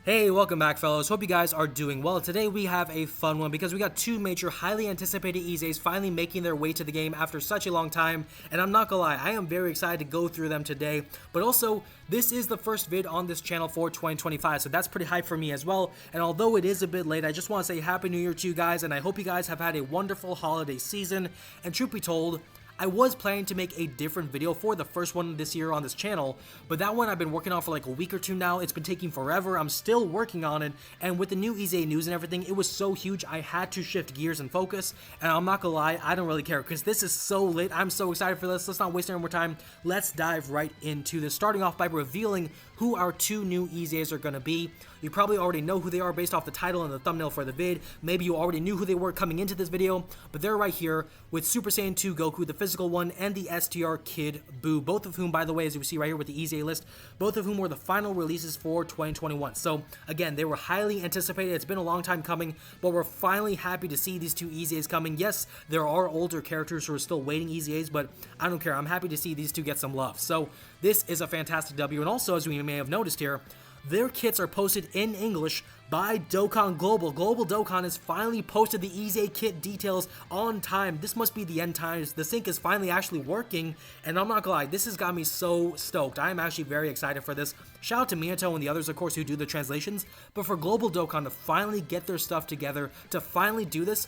Hey, welcome back, fellas. Hope you guys are doing well. Today we have a fun one because we got two major highly anticipated EZAs finally making their way to the game after such a long time, and I'm not gonna lie, I am very excited to go through them today. But also, this is the first vid on this channel for 2025, so that's pretty hype for me as well. And although it is a bit late, I just want to say Happy New Year to you guys, and I hope you guys have had a wonderful holiday season. And truth be told, I was planning to make a different video for the first one this year on this channel, but that one I've been working on for like a week or two now. It's been taking forever. I'm still working on it, and with the new EZA news and everything, it was so huge I had to shift gears and focus, and I'm not gonna lie, I don't really care because this is so lit. I'm so excited for this. Let's not waste any more time. Let's dive right into this, starting off by revealing who our two new EZAs are gonna be. You probably already know who they are based off the title and the thumbnail for the vid. Maybe you already knew who they were coming into this video, but they're right here with Super Saiyan 2 Goku, the physical one, and the STR Kid BUU, both of whom, by the way, as you see right here with the EZA list, both of whom were the final releases for 2021. So again, they were highly anticipated. It's been a long time coming, but we're finally happy to see these two EZAs coming. Yes, there are older characters who are still waiting EZAs, but I don't care. I'm happy to see these two get some love. So this is a fantastic W, and also, as we may have noticed here, their kits are posted in English by Dokkan Global. Global Dokkan has finally posted the EZA kit details on time. This must be the end times. The sync is finally actually working, and I'm not gonna lie, this has got me so stoked. I am actually very excited for this. Shout out to Miyato and the others, of course, who do the translations, but for Global Dokkan to finally get their stuff together, to finally do this,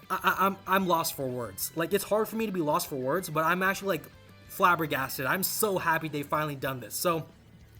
I'm lost for words. Like, it's hard for me to be lost for words, but I'm actually, like, flabbergasted. I'm so happy they finally done this. So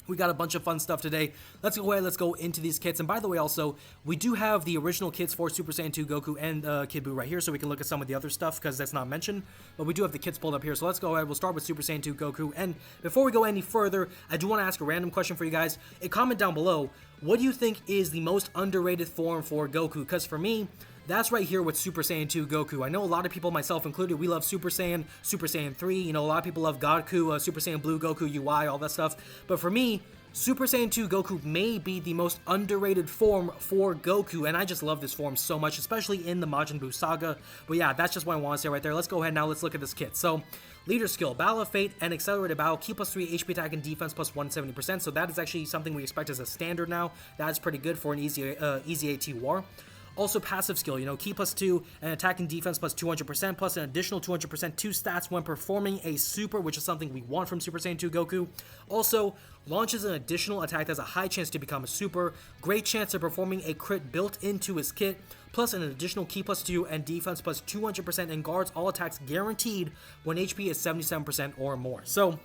we got a bunch of fun stuff today. Let's go ahead, let's go into these kits. And by the way, also, we do have the original kits for Super Saiyan 2 Goku and Kid BUU right here, so we can look at some of the other stuff, because that's not mentioned. But we do have the kits pulled up here, so let's go ahead. We'll start with Super Saiyan 2 Goku. And before we go any further, I do want to ask a random question for you guys. Comment down below, what do you think is the most underrated form for Goku? Because for me, that's right here with Super Saiyan 2 Goku. I know a lot of people, myself included, we love Super Saiyan, Super Saiyan 3. You know, a lot of people love Goku, Super Saiyan Blue Goku, UI, all that stuff. But for me, Super Saiyan 2 Goku may be the most underrated form for Goku, and I just love this form so much, especially in the Majin Buu saga. But yeah, that's just what I want to say right there. Let's go ahead now, let's look at this kit. So, Leader Skill, Battle of Fate, and Accelerated Battle, Ki +3, HP attack and defense plus 170%, so that is actually something we expect as a standard now. That's pretty good for an easy AT war. Also passive skill, you know, Ki +2 and attack and defense plus 200%, plus an additional 200% to stats when performing a super, which is something we want from Super Saiyan 2 Goku. Also, launches an additional attack that has a high chance to become a super, great chance of performing a crit built into his kit, plus an additional Ki +2 and defense plus 200%, and guards all attacks guaranteed when HP is 77% or more. So,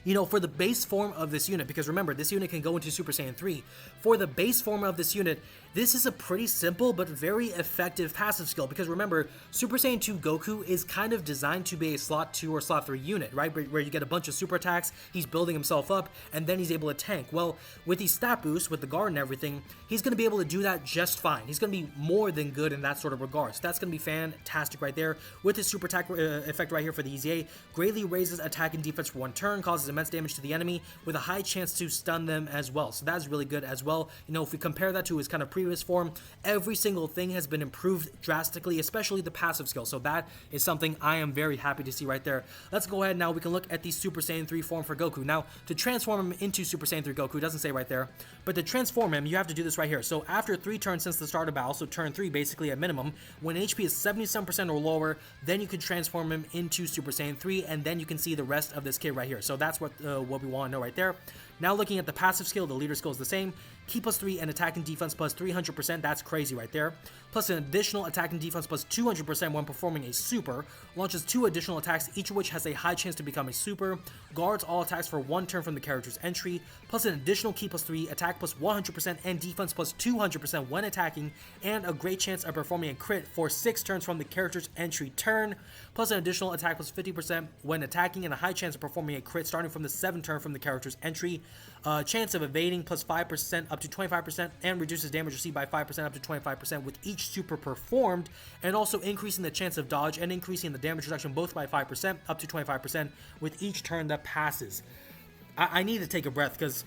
you know, for the base form of this unit, because remember, this unit can go into Super Saiyan 3, for the base form of this unit, this is a pretty simple but very effective passive skill, because remember, Super Saiyan 2 Goku is kind of designed to be a slot 2 or slot 3 unit, right, where you get a bunch of super attacks, he's building himself up, and then he's able to tank. Well, with these stat boosts, with the guard and everything, he's going to be able to do that just fine. He's going to be more than good in that sort of regard, so that's going to be fantastic right there. With his super attack effect right here for the EZA, greatly raises attack and defense for one turn, causes immense damage to the enemy, with a high chance to stun them as well, so that's really good as well. You know, if we compare that to his kind of previous form, every single thing has been improved drastically, especially the passive skill, so that is something I am very happy to see right there. Let's go ahead now, we can look at the Super Saiyan 3 form for Goku. Now, to transform him into Super Saiyan 3 Goku, it doesn't say right there, but to transform him, you have to do this right here. So after 3 turns since the start of battle, so turn 3 basically at minimum, when HP is 77% or lower, then you can transform him into Super Saiyan 3, and then you can see the rest of this kit right here. So that's what we want to know right there. Now looking at the passive skill, the leader skill is the same. Ki +3 and attack and defense plus 300%, that's crazy right there. Plus an additional attack and defense plus 200% when performing a super. Launches 2 additional attacks, each of which has a high chance to become a super. Guards all attacks for 1 turn from the character's entry. Plus an additional Ki +3, attack plus 100% and defense plus 200% when attacking. And a great chance of performing a crit for 6 turns from the character's entry turn. Plus an additional attack plus 50% when attacking, and a high chance of performing a crit starting from the 7th turn from the character's entry. Chance of evading plus 5% up to 25%, and reduces damage received by 5% up to 25% with each super performed, and also increasing the chance of dodge and increasing the damage reduction both by 5% up to 25% with each turn that passes. I need to take a breath, because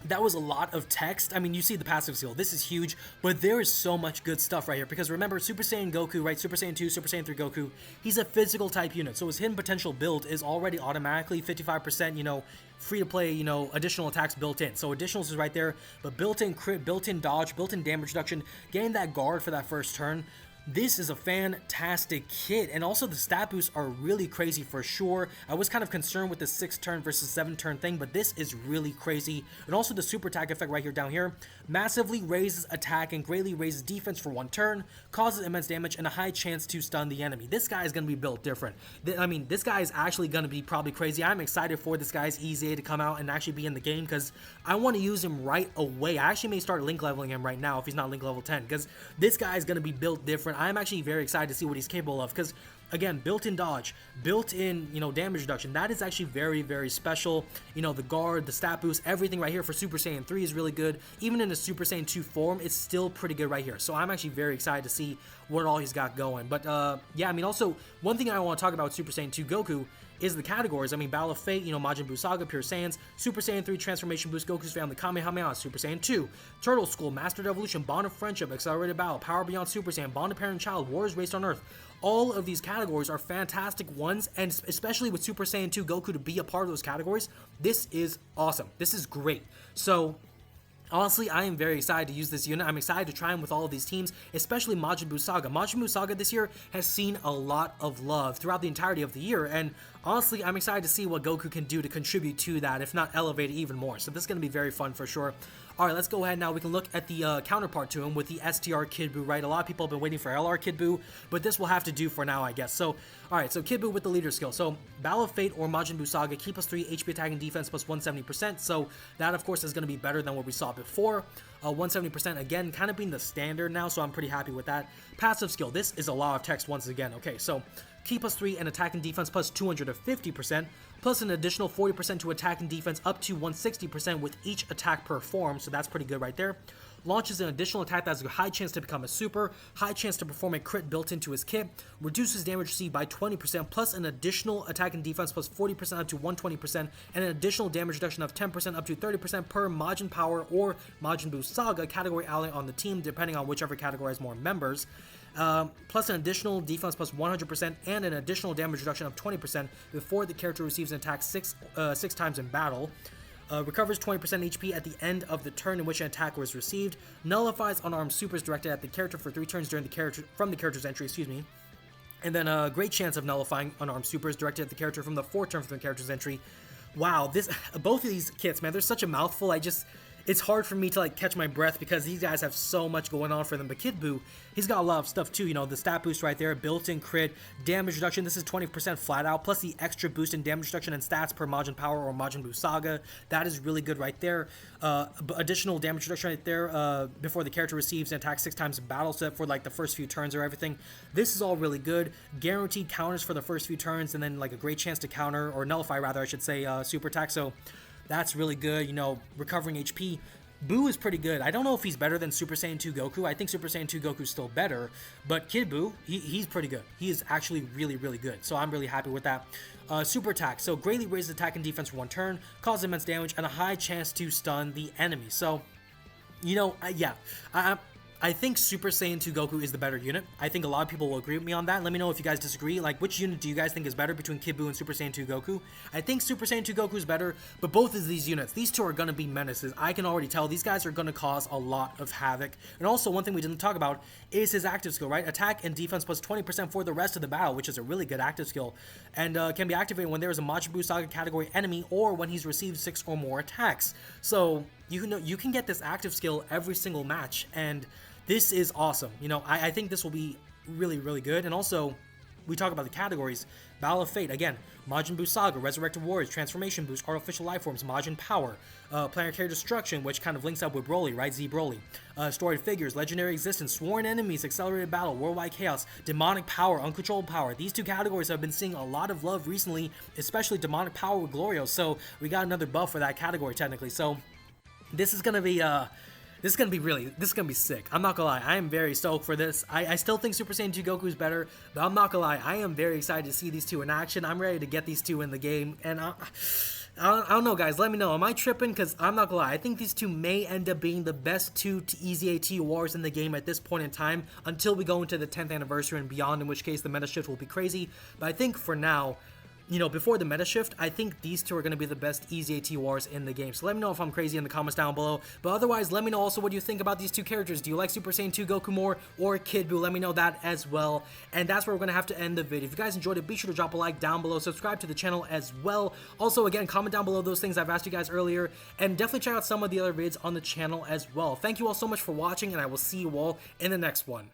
that was a lot of text. I mean, you see the passive skill. This is huge, but there is so much good stuff right here. Because remember, Super Saiyan Goku, right? Super Saiyan 2, Super Saiyan 3 Goku, he's a physical type unit. So his hidden potential build is already automatically 55%, you know, free to play, you know, additional attacks built in. So additionals is right there, but built-in crit, built-in dodge, built-in damage reduction, getting that guard for that first turn. This is a fantastic kit, and also the stat boosts are really crazy for sure. I was kind of concerned with the 6 turn versus 7 turn thing, but this is really crazy. And also the super attack effect right here down here massively raises attack and greatly raises defense for 1 turn, causes immense damage and a high chance to stun the enemy. This guy is going to be built different. I mean, this guy is actually going to be probably crazy. I'm excited for this guy's EZA to come out and actually be in the game because I want to use him right away. I actually may start link leveling him right now if he's not link level 10, because this guy is going to be built different. I'm actually very excited to see what he's capable of, because again, built-in dodge, built-in, you know, damage reduction, that is actually very, very special. You know, the guard, the stat boost, everything right here for Super Saiyan 3 is really good. Even in the Super Saiyan 2 form, it's still pretty good right here. So I'm actually very excited to see what all he's got going. But yeah, I mean, also one thing I want to talk about with Super Saiyan 2 Goku is the categories. I mean, Battle of Fate, you know, Majin Buu Saga, Pure Saiyans, Super Saiyan 3 Transformation Boost, Goku's Family, Kamehameha, Super Saiyan 2, Turtle School, Mastered Evolution, Bond of Friendship, Accelerated Battle, Power Beyond Super Saiyan, Bond of Parent and Child, Wars Raced on Earth. All of these categories are fantastic ones, and especially with Super Saiyan 2 Goku to be a part of those categories, this is awesome. This is great. So honestly, I am very excited to use this unit. I'm excited to try him with all of these teams, especially Majin Buu Saga. Majin Buu Saga this year has seen a lot of love throughout the entirety of the year, and honestly, I'm excited to see what Goku can do to contribute to that, if not elevate it even more. So this is going to be very fun for sure. Alright, let's go ahead now. We can look at the counterpart to him with the STR Kid Buu, right? A lot of people have been waiting for LR Kid Buu, but this will have to do for now, I guess. So, alright, so Kid Buu with the leader skill. So, Battle of Fate or Majin Buu Saga, keep us 3 HP attack and defense plus 170%. So, that of course is going to be better than what we saw before. 170% again, kind of being the standard now, so I'm pretty happy with that. Passive skill. This is a lot of text once again. Okay, so keep us 3 and attack and defense plus 250%, plus an additional 40% to attack and defense up to 160% with each attack performed, so that's pretty good right there. Launches an additional attack that has a high chance to become a super, high chance to perform a crit built into his kit, reduces damage received by 20%, plus an additional attack and defense plus 40% up to 120%, and an additional damage reduction of 10% up to 30% per Majin Power or Majin Buu Saga category ally on the team, depending on whichever category has more members. Plus an additional defense plus 100% and an additional damage reduction of 20% before the character receives an attack six times in battle. Recovers 20% HP at the end of the turn in which an attack was received. Nullifies unarmed supers directed at the character for 3 turns during from the character's entry, And then a great chance of nullifying unarmed supers directed at the character from the 4th turn from the character's entry. Wow, both of these kits, man, they're such a mouthful. It's hard for me to like catch my breath because these guys have so much going on for them. But Kid Buu, he's got a lot of stuff too. You know, the stat boost right there, built-in crit, damage reduction. This is 20% flat out, plus the extra boost in damage reduction and stats per Majin Power or Majin Buu Saga. That is really good right there. Additional damage reduction right there before the character receives an attack 6 times in battle set for like the first few turns or everything. This is all really good. Guaranteed counters for the first few turns, and then like a great chance to counter or nullify rather, I should say, super attack. So that's really good, you know, recovering HP. Buu is pretty good. I don't know if he's better than Super Saiyan 2 Goku. I think Super Saiyan 2 Goku is still better, but Kid Buu, he's pretty good. He is actually really, really good, so I'm really happy with that. Super attack. So greatly raises attack and defense for 1 turn, causes immense damage, and a high chance to stun the enemy. So, you know, yeah, I think Super Saiyan 2 Goku is the better unit. I think a lot of people will agree with me on that. Let me know if you guys disagree. Like, which unit do you guys think is better between Kid Buu and Super Saiyan 2 Goku? I think Super Saiyan 2 Goku is better, but both of these units, these two are going to be menaces. I can already tell these guys are going to cause a lot of havoc. And also, one thing we didn't talk about is his active skill, right? Attack and defense plus 20% for the rest of the battle, which is a really good active skill, and can be activated when there is a Majin Buu Saga category enemy or when he's received 6 or more attacks. So, you can get this active skill every single match, and this is awesome. You know, I think this will be really, really good. And also, we talk about the categories. Battle of Fate, again, Majin Buu Saga, Resurrected Warriors, Transformation Boost, Artificial Life Forms, Majin Power, Planetary Destruction, which kind of links up with Broly, right? Z Broly. Storied Figures, Legendary Existence, Sworn Enemies, Accelerated Battle, Worldwide Chaos, Demonic Power, Uncontrolled Power. These two categories have been seeing a lot of love recently, especially Demonic Power with Glorios. So, we got another buff for that category, technically. So, this is going to be, this is going to be sick. I'm not going to lie. I am very stoked for this. I still think Super Saiyan 2 Goku is better, but I'm not going to lie. I am very excited to see these two in action. I'm ready to get these two in the game. And I don't know, guys. Let me know. Am I tripping? Because I'm not gonna lie. I think these two may end up being the best two EZA wars in the game at this point in time until we go into the 10th anniversary and beyond, in which case the meta shift will be crazy. But I think for now, you know, before the meta shift, I think these two are going to be the best EZA wars in the game. So let me know if I'm crazy in the comments down below. But otherwise, let me know also what you think about these two characters. Do you like Super Saiyan 2 Goku more or Kid Buu? Let me know that as well. And that's where we're going to have to end the video. If you guys enjoyed it, be sure to drop a like down below. Subscribe to the channel as well. Also, again, comment down below those things I've asked you guys earlier. And definitely check out some of the other vids on the channel as well. Thank you all so much for watching, and I will see you all in the next one.